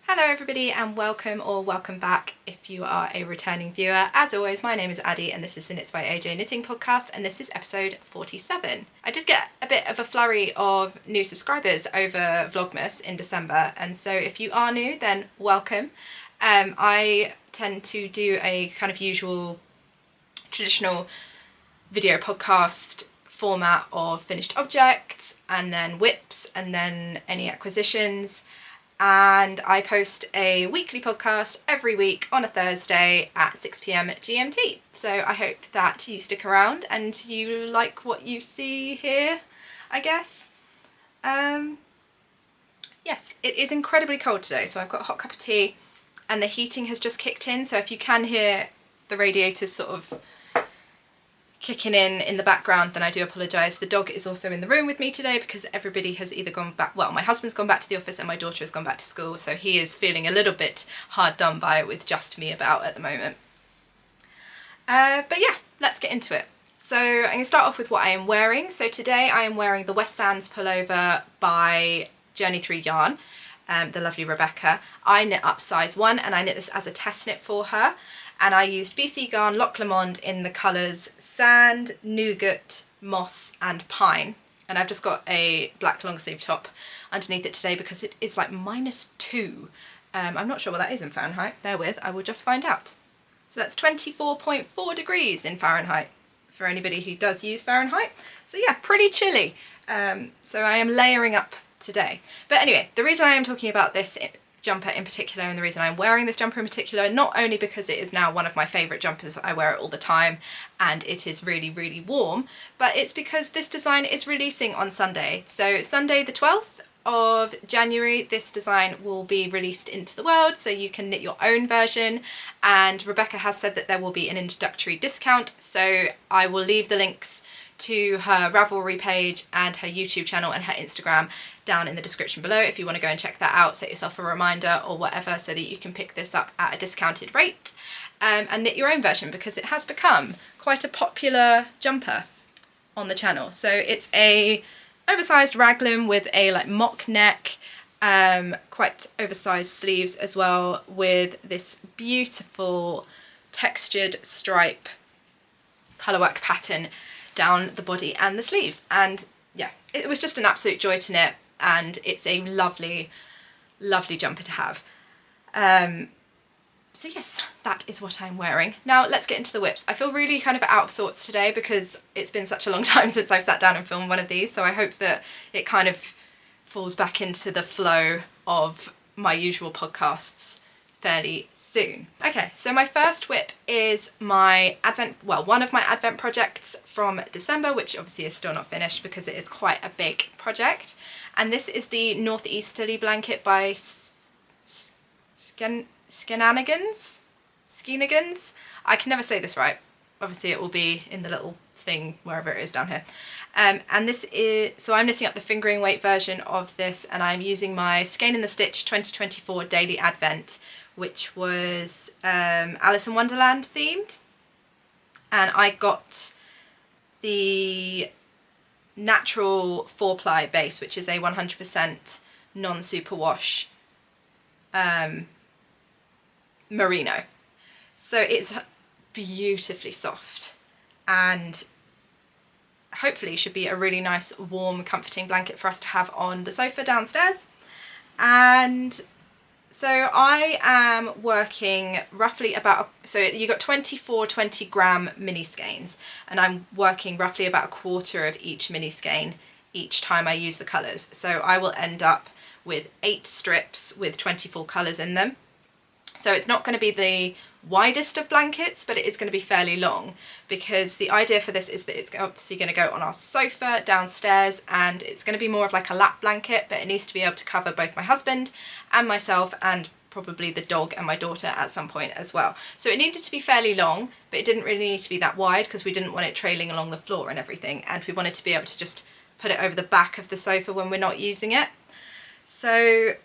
Hello everybody and welcome or welcome back if you are a returning viewer. As always, my name is Addie and this is the Knits by AJ Knitting podcast and this is episode 47. I did get a bit of a flurry of new subscribers over Vlogmas in December, and so if you are new then welcome. I tend to do a kind of usual traditional video podcast format of finished objects and then whips and then any acquisitions. And I post a weekly podcast every week on a Thursday at 6 PM GMT. So I hope that you stick around and you like what you see here, I guess. Yes, it is incredibly cold today, so I've got a hot cup of tea and the heating has just kicked in, so if you can hear the radiators sort of kicking in the background, then I do apologise. The dog is also in the room with me today because everybody has either gone back, well, my husband's gone back to the office and my daughter has gone back to school, so he is feeling a little bit hard done by with just me about at the moment. But yeah, let's get into it. So I'm going to start off with what I am wearing. So today I am wearing the West Sands pullover by Journey Through Yarn, the lovely Rebecca. I knit up size 1 and I knit this as a test knit for her. And I used BC Garn Loch Lomond in the colours Sand, Nougat, Moss and Pine. And I've just got a black long sleeve top underneath it today because it is like -2. I'm not sure what that is in Fahrenheit. Bear with, I will just find out. So that's 24.4 degrees in Fahrenheit for anybody who does use Fahrenheit. So yeah, pretty chilly. So I am layering up today. But anyway, the reason I am talking about this jumper in particular, and the reason I'm wearing this jumper in particular, not only because it is now one of my favourite jumpers, I wear it all the time and it is really warm, but it's because this design is releasing on Sunday. So Sunday the 12th of January this design will be released into the world, so you can knit your own version, and Rebecca has said that there will be an introductory discount, so I will leave the links to her Ravelry page and her YouTube channel and her Instagram down in the description below if you want to go and check that out, set yourself a reminder or whatever so that you can pick this up at a discounted rate and knit your own version, because it has become quite a popular jumper on the channel. So it's a oversized raglan with a like mock neck, quite oversized sleeves as well, with this beautiful textured stripe colourwork pattern down the body and the sleeves, and yeah, it was just an absolute joy to knit and it's a lovely jumper to have. So yes, that is what I'm wearing. Now let's get into the whips. I feel really kind of out of sorts today because it's been such a long time since I've sat down and filmed one of these, so I hope that it kind of falls back into the flow of my usual podcasts fairly soon. Okay, so my first whip is my advent, well, one of my advent projects from December, which obviously is still not finished because it is quite a big project. And this is the Northeasterly blanket by SKEINANIGANS? I can never say this right. Obviously it will be in the little thing wherever it is down here. And this is, so I'm knitting up the fingering weight version of this, and I'm using my Skein in the Stitch 2024 Daily Advent, which was Alice in Wonderland themed, and I got the natural 4-ply base, which is a 100% non-superwash merino. So it's beautifully soft and hopefully should be a really nice warm comforting blanket for us to have on the sofa downstairs. And so I am working roughly about, so you got 24 20-gram mini skeins, and I'm working roughly about 1/4 of each mini skein each time I use the colours. So I will end up with 8 strips with 24 colours in them. So it's not going to be the widest of blankets, but it is going to be fairly long, because the idea for this is that it's obviously going to go on our sofa downstairs, and it's going to be more of like a lap blanket, but it needs to be able to cover both my husband and myself and probably the dog and my daughter at some point as well. So it needed to be fairly long, but it didn't really need to be that wide because we didn't want it trailing along the floor and everything, and we wanted to be able to just put it over the back of the sofa when we're not using it. So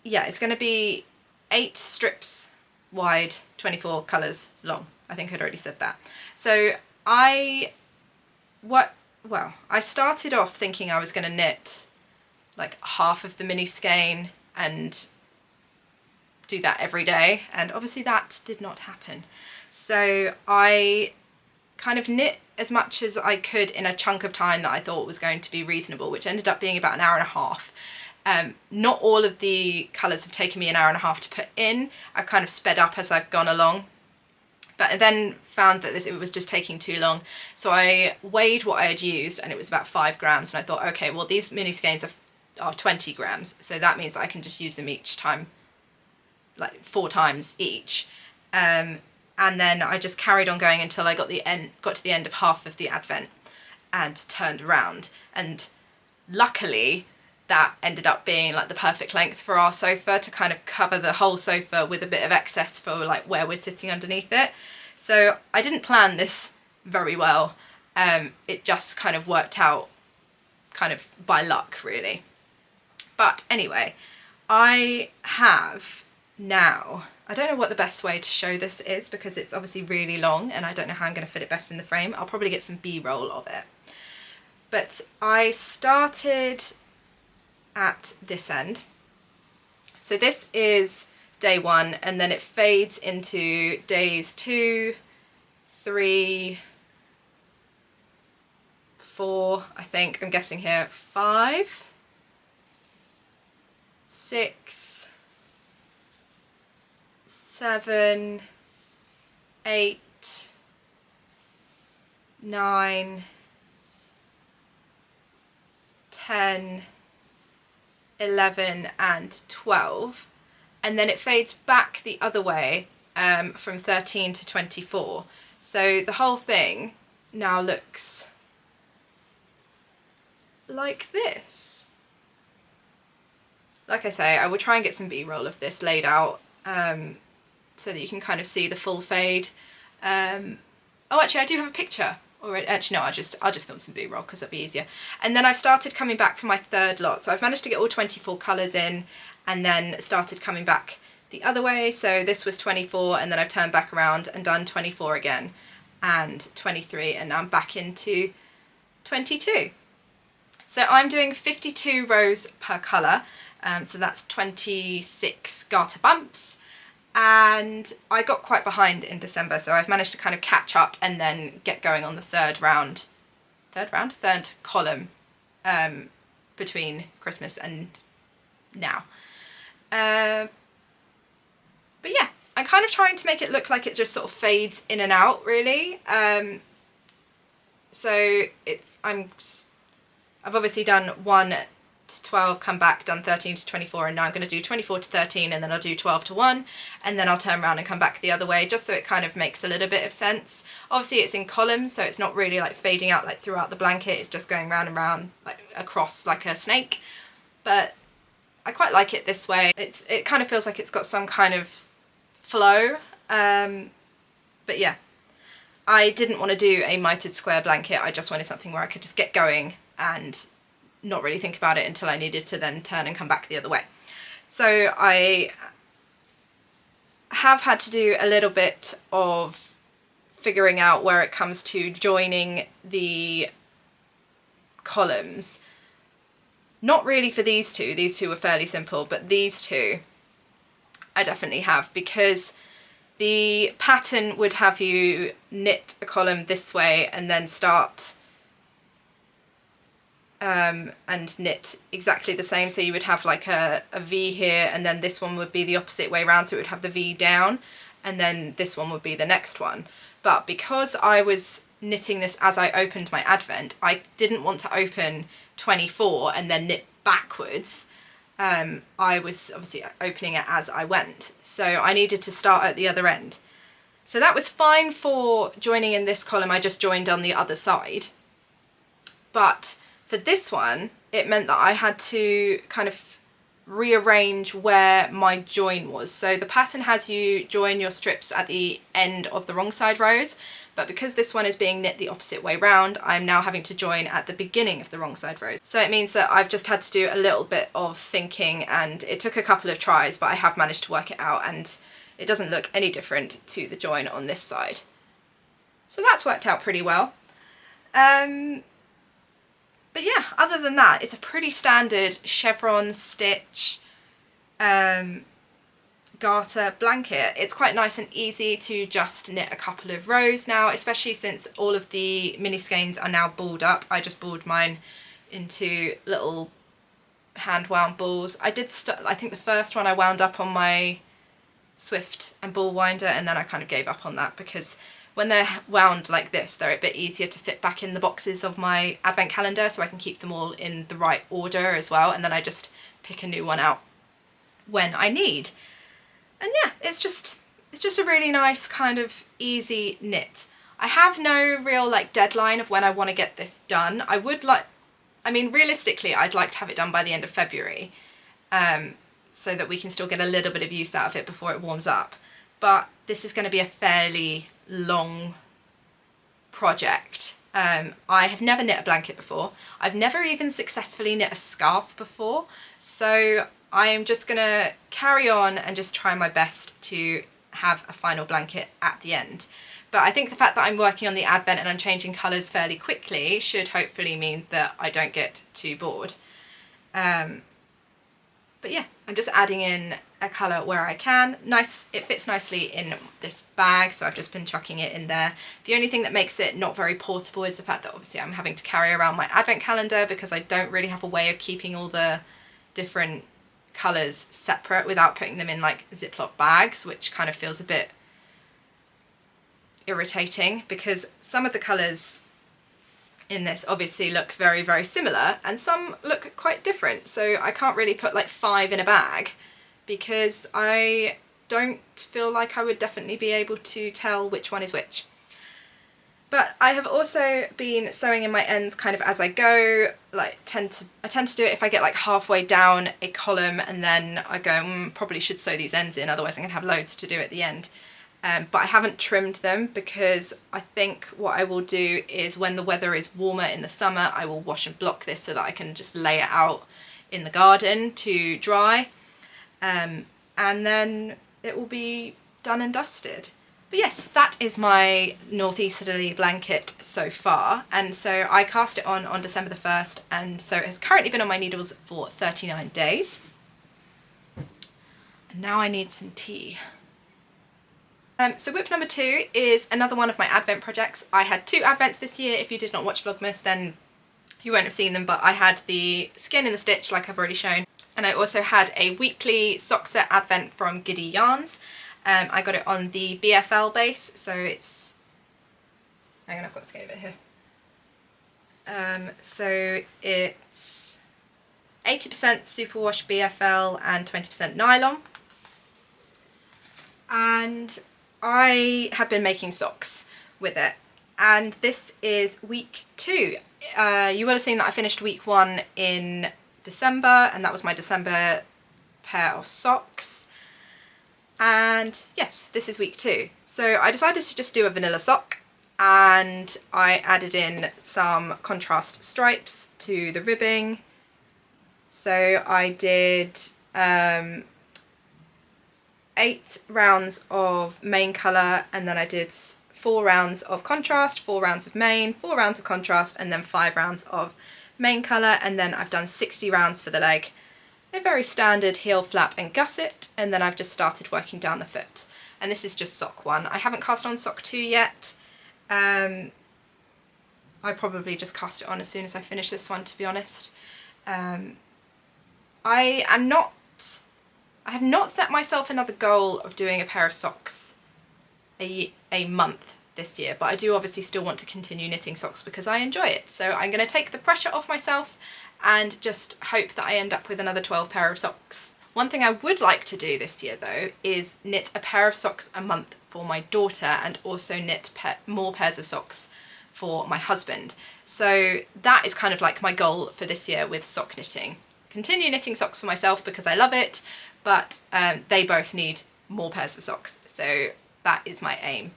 yeah, it's going to be 8 strips wide, 24 colours long. I think I'd already said that. So I started off thinking I was going to knit like half of the mini skein and do that every day, and obviously that did not happen. So I kind of knit as much as I could in a chunk of time that I thought was going to be reasonable, which ended up being about an hour and a half. Not all of the colours have taken me an hour and a half to put in. I've kind of sped up as I've gone along, but I then found that it was just taking too long. So I weighed what I had used, and it was about 5 grams, and I thought, okay, well, these mini skeins are 20 grams, so that means I can just use them each time, like 4 times each. And then I just carried on going until I got to the end of half of the advent and turned around, and luckily that ended up being like the perfect length for our sofa to kind of cover the whole sofa with a bit of excess for like where we're sitting underneath it. So I didn't plan this very well. It just kind of worked out kind of by luck, really. But anyway, I have now, I don't know what the best way to show this is because it's obviously really long and I don't know how I'm going to fit it best in the frame. I'll probably get some B-roll of it. But I started at this end. So this is day 1, and then it fades into days 2, 3, 4, I think, I'm guessing here, 5, 6, 7, 8, 9, 10, 11 and 12, and then it fades back the other way from 13 to 24. So the whole thing now looks like this. Like I say, I will try and get some B-roll of this laid out so that you can kind of see the full fade. Oh, actually I do have a picture. Or actually no, I'll just film some B-roll because it'll be easier. And then I've started coming back for my 3rd lot. So I've managed to get all 24 colours in, and then started coming back the other way. So this was 24, and then I've turned back around and done 24 again, and 23, and now I'm back into 22. So I'm doing 52 rows per colour, so that's 26 garter bumps. And I got quite behind in December, so I've managed to kind of catch up and then get going on the third column between Christmas and now. But yeah, I'm kind of trying to make it look like it just sort of fades in and out, really. So I've obviously done 1 to 12, come back, done 13 to 24, and now I'm going to do 24 to 13, and then I'll do 12 to 1, and then I'll turn around and come back the other way, just so it kind of makes a little bit of sense. Obviously it's in columns, so it's not really like fading out like throughout the blanket, it's just going round and round like across like a snake, but I quite like it this way. It kind of feels like it's got some kind of flow, but yeah, I didn't want to do a mitered square blanket. I just wanted something where I could just get going and not really think about it until I needed to then turn and come back the other way. So I have had to do a little bit of figuring out where it comes to joining the columns. Not really for these two are fairly simple, but these two I definitely have, because the pattern would have you knit a column this way and then start and knit exactly the same. So you would have like a V here, and then this one would be the opposite way around, so it would have the V down, and then this one would be the next one. But because I was knitting this as I opened my advent, I didn't want to open 24 and then knit backwards. I was obviously opening it as I went, so I needed to start at the other end. So that was fine for joining in this column, I just joined on the other side. But for this one, it meant that I had to kind of rearrange where my join was. So the pattern has you join your strips at the end of the wrong side rows, but because this one is being knit the opposite way round, I'm now having to join at the beginning of the wrong side rows. So it means that I've just had to do a little bit of thinking, and it took a couple of tries, but I have managed to work it out, and it doesn't look any different to the join on this side. So that's worked out pretty well. But yeah, other than that, it's a pretty standard chevron stitch Garter blanket. It's quite nice and easy to just knit a couple of rows now, especially since all of the mini skeins are now balled up. I just balled mine into little hand wound balls. I think the first one I wound up on my Swift and ball winder, and then I kind of gave up on that because when they're wound like this, they're a bit easier to fit back in the boxes of my advent calendar, so I can keep them all in the right order as well, and then I just pick a new one out when I need. And yeah, it's just a really nice kind of easy knit. I have no real like deadline of when I want to get this done. Realistically, I'd like to have it done by the end of February, so that we can still get a little bit of use out of it before it warms up. But this is going to be a fairly long project. I have never knit a blanket before. I've never even successfully knit a scarf before. So I am just going to carry on and just try my best to have a final blanket at the end. But I think the fact that I'm working on the advent and I'm changing colours fairly quickly should hopefully mean that I don't get too bored. But yeah, I'm just adding in a colour where I can. Nice, it fits nicely in this bag, so I've just been chucking it in there. The only thing that makes it not very portable is the fact that obviously I'm having to carry around my advent calendar because I don't really have a way of keeping all the different colours separate without putting them in like Ziploc bags, which kind of feels a bit irritating because some of the colours in this obviously look very, very similar and some look quite different. So I can't really put like 5 in a bag because I don't feel like I would definitely be able to tell which one is which. But I have also been sewing in my ends kind of as I go. I tend to do it if I get like halfway down a column and then I go, probably should sew these ends in, otherwise I'm going to have loads to do at the end. But I haven't trimmed them because I think what I will do is when the weather is warmer in the summer, I will wash and block this so that I can just lay it out in the garden to dry. And then it will be done and dusted. But yes, that is my northeasterly blanket so far. And so I cast it on December the 1st, and so it has currently been on my needles for 39 days. And now I need some tea. So whip number 2 is another one of my advent projects. I had 2 advents this year. If you did not watch Vlogmas, then you won't have seen them, but I had the Skin in the Stitch, like I've already shown. And I also had a weekly sock set advent from Giddy Yarns. I got it on the BFL base, so it's... Hang on, I've got a skein of it here. So it's 80% superwash BFL and 20% nylon. And I have been making socks with it, and this is week 2. You will have seen that I finished week 1 in December, and that was my December pair of socks. And yes, this is week 2. So I decided to just do a vanilla sock, and I added in some contrast stripes to the ribbing. So I did 8 rounds of main colour, and then I did 4 rounds of contrast, 4 rounds of main, 4 rounds of contrast, and then 5 rounds of main colour, and then I've done 60 rounds for the leg. A very standard heel flap and gusset, and then I've just started working down the foot. And this is just sock 1. I haven't cast on sock 2 yet. I probably just cast it on as soon as I finish this one, to be honest. I have not set myself another goal of doing a pair of socks a month this year, but I do obviously still want to continue knitting socks because I enjoy it. So I'm going to take the pressure off myself and just hope that I end up with another 12 pair of socks. One thing I would like to do this year though is knit a pair of socks a month for my daughter, and also knit more pairs of socks for my husband. So that is kind of like my goal for this year with sock knitting. Continue knitting socks for myself because I love it, but they both need more pairs of socks, so that is my aim.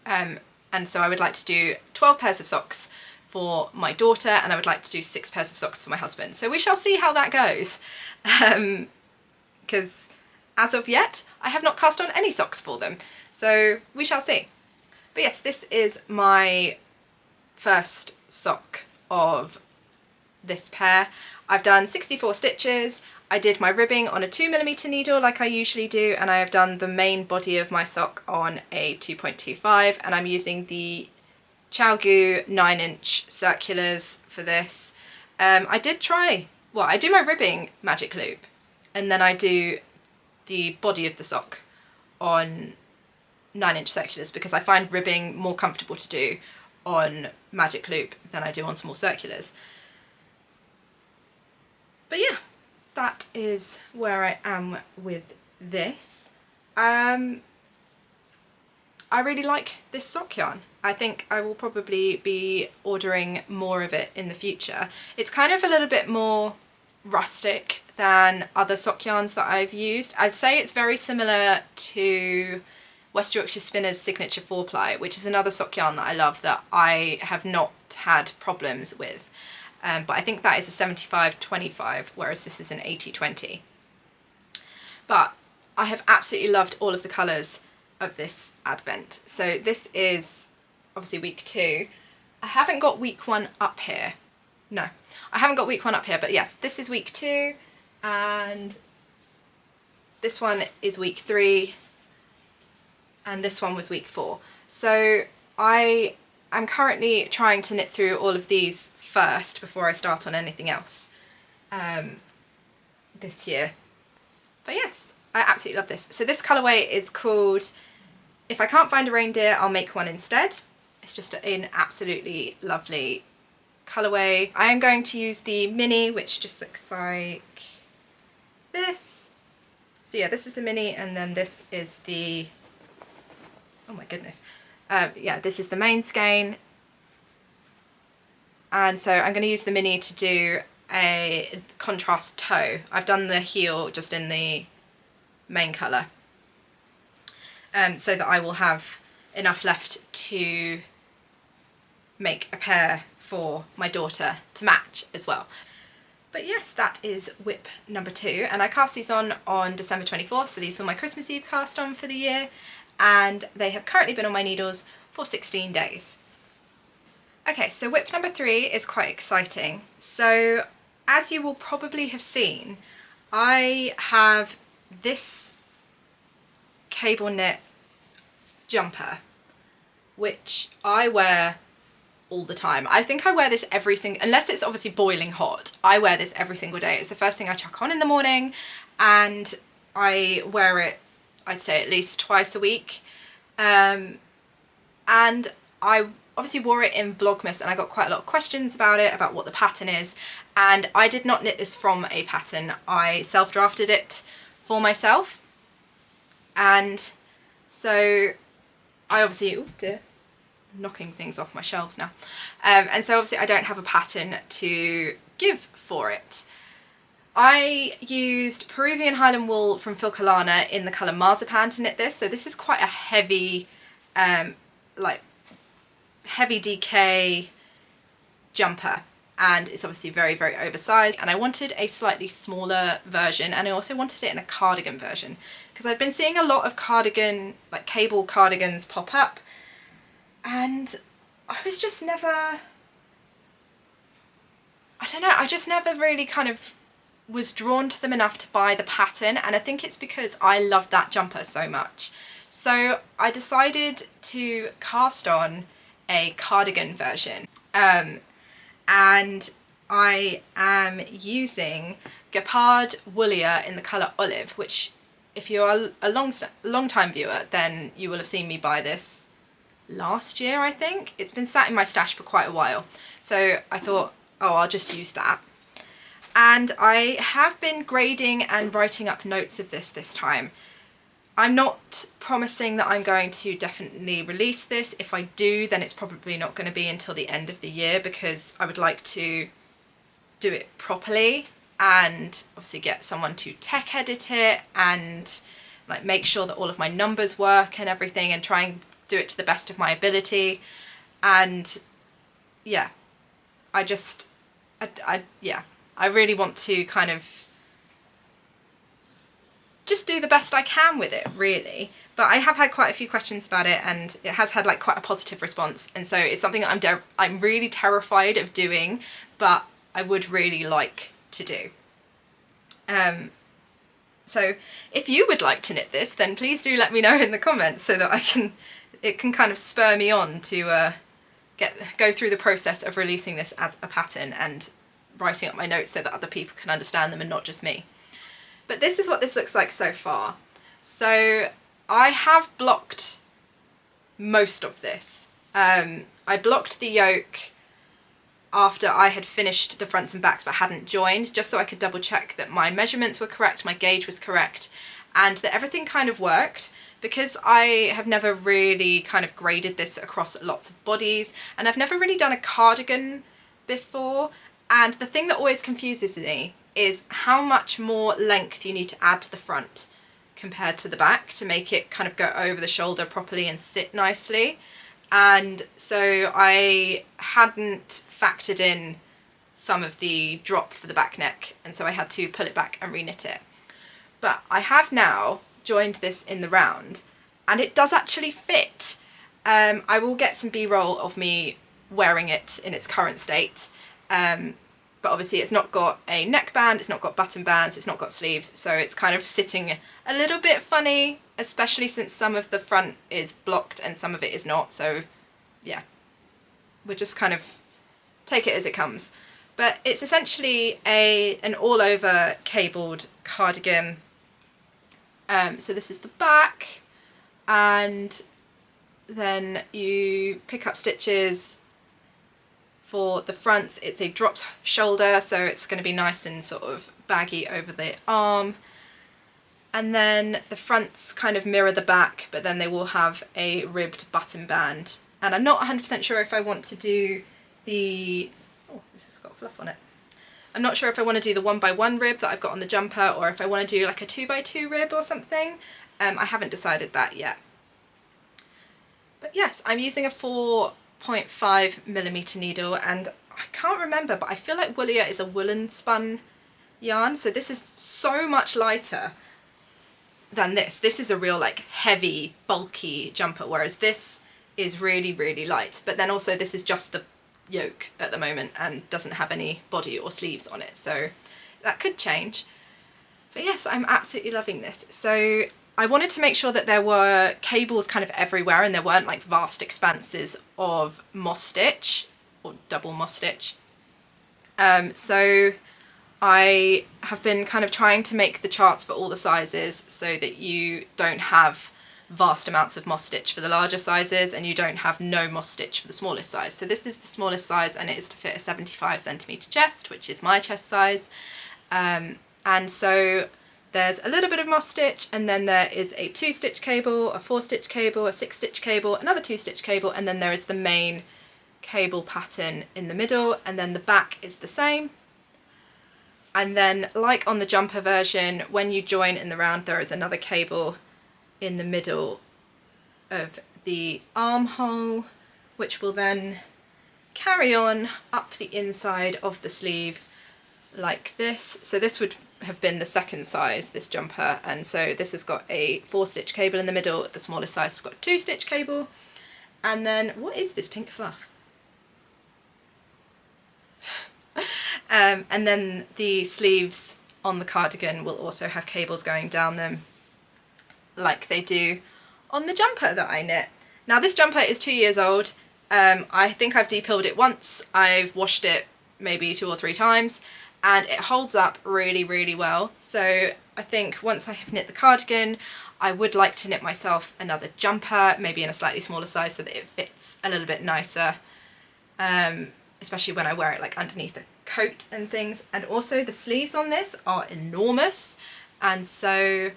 And so I would like to do 12 pairs of socks for my daughter, and I would like to do 6 pairs of socks for my husband. So we shall see how that goes, because as of yet I have not cast on any socks for them, so we shall see. But yes, this is my first sock of this pair. I've done 64 stitches. I did my ribbing on a 2mm needle like I usually do, and I have done the main body of my sock on a 2.25, and I'm using the TEAGUE 9-inch circulars for this. I do my ribbing magic loop, and then I do the body of the sock on 9-inch circulars because I find ribbing more comfortable to do on magic loop than I do on small circulars. But yeah, that is where I am with this. I really like this sock yarn. I think I will probably be ordering more of it in the future. It's kind of a little bit more rustic than other sock yarns that I've used. I'd say it's very similar to West Yorkshire Spinners' Signature 4-ply, which is another sock yarn that I love that I have not had problems with. But I think that is a 75-25, whereas this is an 80-20. But I have absolutely loved all of the colours of this advent. So this is obviously week 2. I haven't got week 1 up here. No, I haven't got week 1 up here, but yes, this is week 2, and this one is week 3, and this one was week 4. So I am currently trying to knit through all of these first before I start on anything else this year. But yes, I absolutely love this. So this colourway is called If I Can't Find a Reindeer, I'll Make One Instead. It's just an absolutely lovely colourway. I am going to use the mini, which just looks like this. So yeah, this is the mini, and then this is the, oh my goodness, yeah, this is the main skein. And so I'm going to use the mini to do a contrast toe. I've done the heel just in the main colour, so that I will have enough left to make a pair for my daughter to match as well. But yes, that is whip number 2, and I cast these on December 24th, so these were my Christmas Eve cast on for the year, and they have currently been on my needles for 16 days. Okay, so whip number 3 is quite exciting. So as you will probably have seen, I have this cable knit jumper, which I wear all the time. I think I wear this every single, unless it's obviously boiling hot, I wear this every single day. It's the first thing I chuck on in the morning, and I wear it, I'd say, at least twice a week. And I obviously wore it in Vlogmas, and I got quite a lot of questions about it, about what the pattern is, and I did not knit this from a pattern. I self-drafted it for myself, and so I obviously, oh dear, knocking things off my shelves now, and so obviously I don't have a pattern to give for it. I used Peruvian Highland wool from Filcolana in the colour Marzipan to knit this, so this is quite a heavy, like heavy DK jumper, and it's obviously very, very oversized, and I wanted a slightly smaller version, and I also wanted it in a cardigan version because I've been seeing a lot of cardigan, like cable cardigans, pop up, and I was just never, I don't know, I just never really kind of was drawn to them enough to buy the pattern, and I think it's because I love that jumper so much. So I decided to cast on a cardigan version, and I am using Gepard Woolia in the colour Olive, which if you're a long time viewer, then you will have seen me buy this last year, I think. It's been sat in my stash for quite a while, so I thought, oh, I'll just use that. And I have been grading and writing up notes of this time. I'm not promising that I'm going to definitely release this. If I do, then it's probably not going to be until the end of the year, because I would like to do it properly and obviously get someone to tech edit it and like make sure that all of my numbers work and everything, and try and do it to the best of my ability. And yeah, I really want to kind of just do the best I can with it, really. But I have had quite a few questions about it, and it has had like quite a positive response, and so it's something that I'm really terrified of doing, but I would really like to do. So if you would like to knit this, then please do let me know in the comments so that it can kind of spur me on to go through the process of releasing this as a pattern and writing up my notes so that other people can understand them and not just me. But this is what this looks like so far. So I have blocked most of this. I blocked the yoke after I had finished the fronts and backs but hadn't joined, just so I could double check that my measurements were correct, my gauge was correct, and that everything kind of worked. Because I have never really kind of graded this across lots of bodies, and I've never really done a cardigan before, and the thing that always confuses me is how much more length you need to add to the front compared to the back to make it kind of go over the shoulder properly and sit nicely. And so I hadn't factored in some of the drop for the back neck, and so I had to pull it back and reknit it. But I have now joined this in the round, and it does actually fit. I will get some b-roll of me wearing it in its current state, but obviously it's not got a neckband, it's not got button bands, it's not got sleeves, so it's kind of sitting a little bit funny, especially since some of the front is blocked and some of it is not. So yeah, we'll just kind of take it as it comes. But it's essentially an all over cabled cardigan. So this is the back, and then you pick up stitches for the fronts. It's a dropped shoulder, so it's going to be nice and sort of baggy over the arm. And then the fronts kind of mirror the back, but then they will have a ribbed button band. And I'm not 100% sure if I want to do the... oh, this has got fluff on it. I'm not sure if I want to do the 1x1 rib that I've got on the jumper, or if I want to do like a 2x2 rib or something. I haven't decided that yet. But yes, I'm using a 4.5mm needle, and I can't remember, but I feel like Woolia is a woolen spun yarn, so this is so much lighter than this. This is a real like heavy, bulky jumper, whereas this is really, really light. But then also this is just the yoke at the moment and doesn't have any body or sleeves on it, so that could change. But yes, I'm absolutely loving this. So I wanted to make sure that there were cables kind of everywhere and there weren't like vast expanses of moss stitch or double moss stitch. So I have been kind of trying to make the charts for all the sizes so that you don't have vast amounts of moss stitch for the larger sizes and you don't have no moss stitch for the smallest size. So this is the smallest size, and it is to fit a 75cm chest, which is my chest size. And so there's a little bit of moss stitch, and then there is a 2-stitch cable, a 4-stitch cable, a 6-stitch cable, another 2-stitch cable, and then there is the main cable pattern in the middle, and then the back is the same. And then, like on the jumper version, when you join in the round, there is another cable in the middle of the armhole, which will then carry on up the inside of the sleeve like this. So this would have been the second size, this jumper, and so this has got a 4-stitch cable in the middle. The smallest size has got a 2-stitch cable. And then, what is this pink fluff? And then the sleeves on the cardigan will also have cables going down them like they do on the jumper that I knit. Now this jumper is 2 years old. I think I've de-pilled it once. I've washed it maybe 2 or 3 times, and it holds up really, really well. So I think once I have knit the cardigan, I would like to knit myself another jumper, maybe in a slightly smaller size so that it fits a little bit nicer, especially when I wear it like underneath a coat and things. And also the sleeves on this are enormous, and so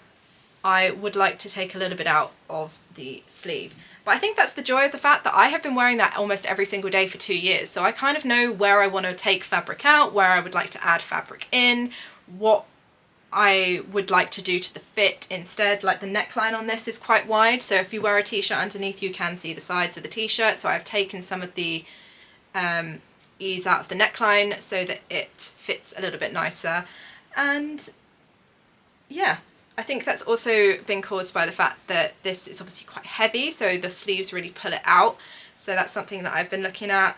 I would like to take a little bit out of the sleeve. But I think that's the joy of the fact that I have been wearing that almost every single day for 2 years, so I kind of know where I want to take fabric out, where I would like to add fabric in, what I would like to do to the fit instead. Like the neckline on this is quite wide, so if you wear a t-shirt underneath you can see the sides of the t-shirt, so I've taken some of the ease out of the neckline so that it fits a little bit nicer. And yeah, I think that's also been caused by the fact that this is obviously quite heavy, so the sleeves really pull it out. So that's something that I've been looking at.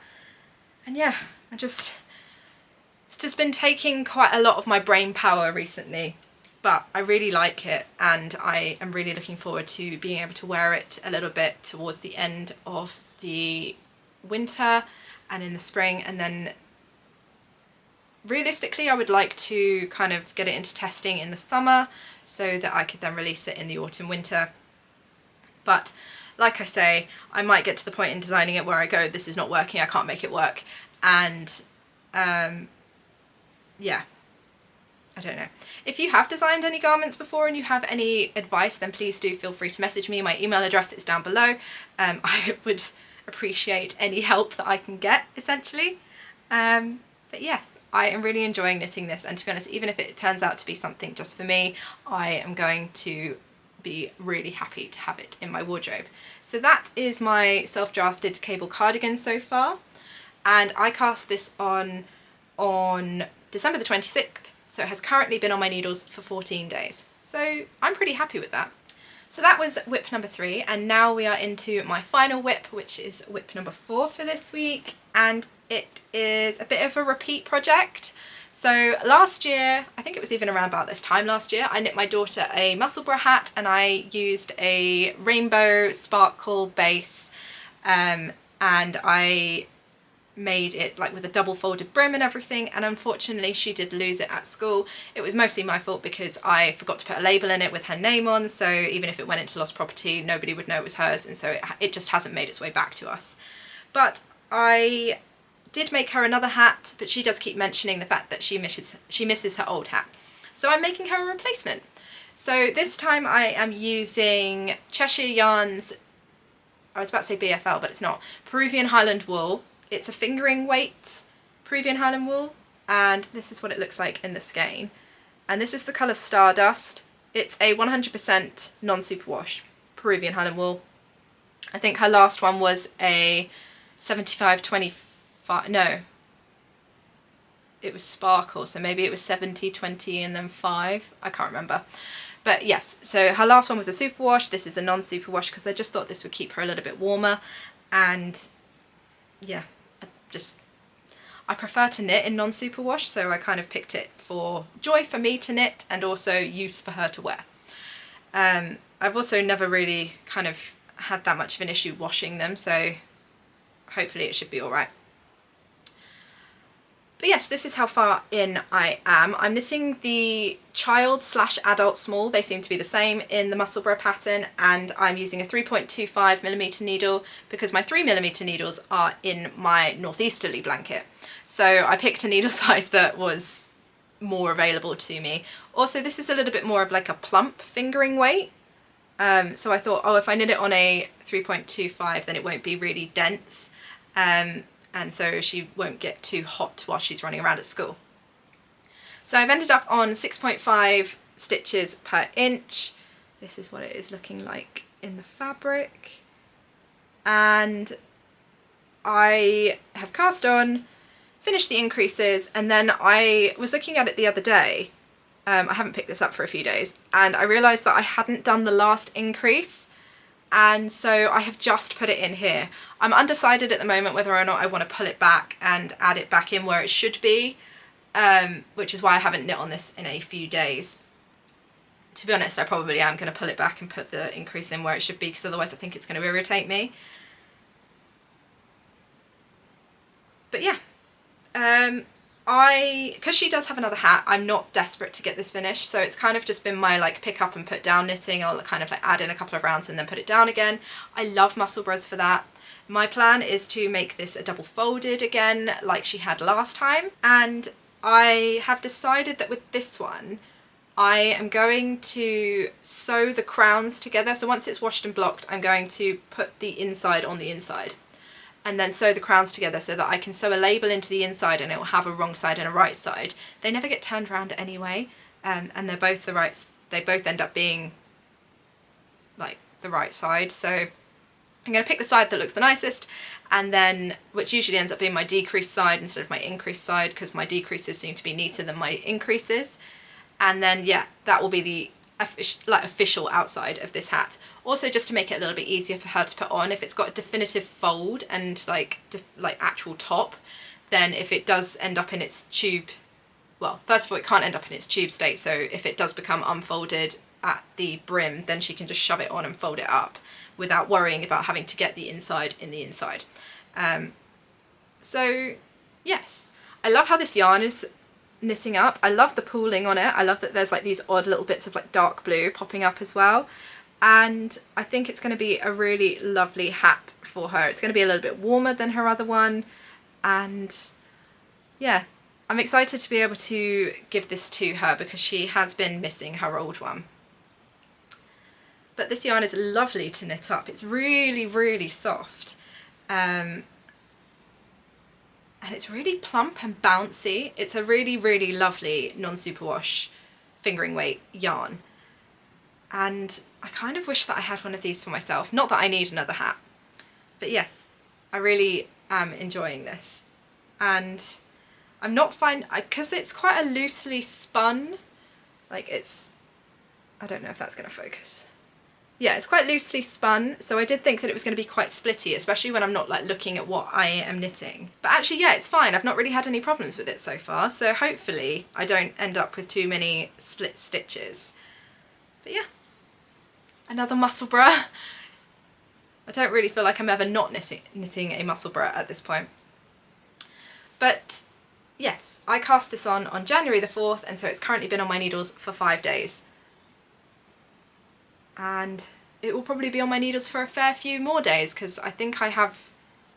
And yeah, I'm just It's just been taking quite a lot of my brain power recently, but I really like it, and I am really looking forward to being able to wear it a little bit towards the end of the winter and in the spring, and then realistically I would like to kind of get it into testing in the summer so that I could then release it in the autumn winter. But like I say, I might get to the point in designing it where I go, this is not working, I can't make it work, and yeah, I don't know. If you have designed any garments before and you have any advice, then please do feel free to message me. My email address is down below. I would appreciate any help that I can get, essentially. But yes, I am really enjoying knitting this, and to be honest, even if it turns out to be something just for me, I am going to be really happy to have it in my wardrobe. So that is my self-drafted cable cardigan so far, and I cast this on December the 26th, so it has currently been on my needles for 14 days. So I'm pretty happy with that. So that was whip number 3, and now we are into my final whip, which is whip number 4 for this week, and it is a bit of a repeat project. So last year, I think it was even around about this time last year, I knit my daughter a Musselburgh hat, and I used a rainbow sparkle base, and I made it like with a double folded brim and everything, and unfortunately she did lose it at school. It was mostly my fault because I forgot to put a label in it with her name on, so even if it went into lost property, nobody would know it was hers, and so it just hasn't made its way back to us. But I did make her another hat, but she does keep mentioning the fact that she misses her old hat, so I'm making her a replacement. So this time I am using Cheshire Yarns, I was about to say BFL, but it's not, Peruvian Highland wool. It's a fingering weight Peruvian Highland wool, and this is what it looks like in the skein. And this is the colour Stardust. It's a 100% non-superwash Peruvian Highland wool. I think her last one was a 75-25, no, it was sparkle, so maybe it was 70-20 and then 5, I can't remember. But yes, so her last one was a superwash, this is a non-superwash because I just thought this would keep her a little bit warmer, and yeah, I prefer to knit in non-superwash, so I kind of picked it for joy for me to knit and also use for her to wear. I've also never really kind of had that much of an issue washing them, so hopefully it should be alright. But yes, this is how far in I am. I'm knitting the child/adult small, they seem to be the same in the Musselburgh pattern, and I'm using a 3.25mm needle because my 3mm needles are in my northeasterly blanket. So I picked a needle size that was more available to me. Also, this is a little bit more of like a plump fingering weight. So I thought, oh, if I knit it on a 3.25 then it won't be really dense. And so she won't get too hot while she's running around at school. So I've ended up on 6.5 stitches per inch. This is what it is looking like in the fabric. And I have cast on, finished the increases, and then I was looking at it the other day. I haven't picked this up for a few days, and I realised that I hadn't done the last increase. And so I have just put it in here. I'm undecided at the moment whether or not I want to pull it back and add it back in where it should be, which is why I haven't knit on this in a few days. To be honest, I probably am going to pull it back and put the increase in where it should be, because otherwise I think it's going to irritate me. But yeah, because she does have another hat, I'm not desperate to get this finished, so it's kind of just been my like pick up and put down knitting. I'll kind of like add in a couple of rounds and then put it down again. I love Musselburghs for that. My plan is to make this a double folded again like she had last time, and I have decided that with this one I am going to sew the crowns together. So once it's washed and blocked, I'm going to put the inside on the inside and then sew the crowns together so that I can sew a label into the inside and it will have a wrong side and a right side. They never get turned around anyway, and they're both the right, they both end up being like the right side. So I'm going to pick the side that looks the nicest, and then, which usually ends up being my decrease side instead of my increase side, because my decreases seem to be neater than my increases. And then yeah, that will be the official outside of this hat. Also, just to make it a little bit easier for her to put on, if it's got a definitive fold and like actual top, then if it does end up in its tube well, first of all, it can't end up in its tube state, so if it does become unfolded at the brim, then she can just shove it on and fold it up without worrying about having to get the inside in the inside. So yes, I love how this yarn is knitting up. I love the pooling on it. I love that there's like these odd little bits of like dark blue popping up as well. And I think it's going to be a really lovely hat for her. It's going to be a little bit warmer than her other one. And yeah, I'm excited to be able to give this to her because she has been missing her old one. But this yarn is lovely to knit up. It's really, really soft. And it's really plump and bouncy. It's a really, really lovely non-superwash fingering weight yarn. And I kind of wish that I had one of these for myself. Not that I need another hat. But yes, I really am enjoying this. And I'm not fine, because it's quite a loosely spun, like it's, I don't know if that's going to focus. Yeah, it's quite loosely spun, so I did think that it was going to be quite splitty, especially when I'm not like looking at what I am knitting. But actually, yeah, it's fine. I've not really had any problems with it so far, so hopefully I don't end up with too many split stitches. But yeah, another Musselburgh. I don't really feel like I'm ever not knitting a Musselburgh at this point. But yes, I cast this on January the 4th, and so it's currently been on my needles for 5 days. And it will probably be on my needles for a fair few more days, because I think I have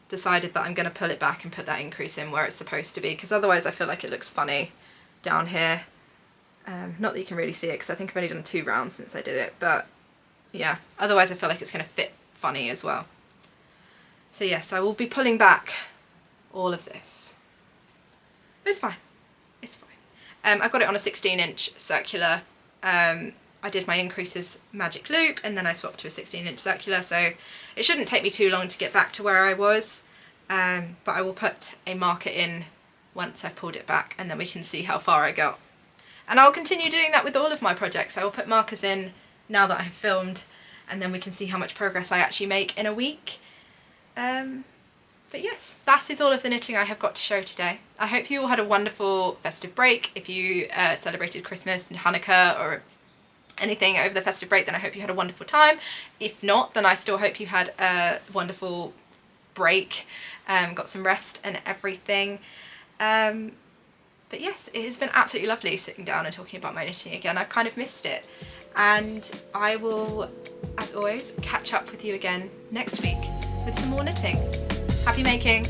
decided that I'm going to pull it back and put that increase in where it's supposed to be, because otherwise I feel like it looks funny down here. Not that you can really see it, because I think I've only done 2 rounds since I did it, but yeah, otherwise I feel like it's going to fit funny as well. So yes, I will be pulling back all of this. But it's fine. It's fine. I've got it on a 16-inch circular. I did my increases magic loop and then I swapped to a 16-inch circular, so it shouldn't take me too long to get back to where I was, but I will put a marker in once I've pulled it back and then we can see how far I got. And I'll continue doing that with all of my projects. I will put markers in now that I've filmed, and then we can see how much progress I actually make in a week. But yes, that is all of the knitting I have got to show today. I hope you all had a wonderful festive break. If you celebrated Christmas and Hanukkah or anything over the festive break, then I hope you had a wonderful time. If not, then I still hope you had a wonderful break, got some rest and everything. But yes, it has been absolutely lovely sitting down and talking about my knitting again. I've kind of missed it. And I will, as always, catch up with you again next week with some more knitting. Happy making!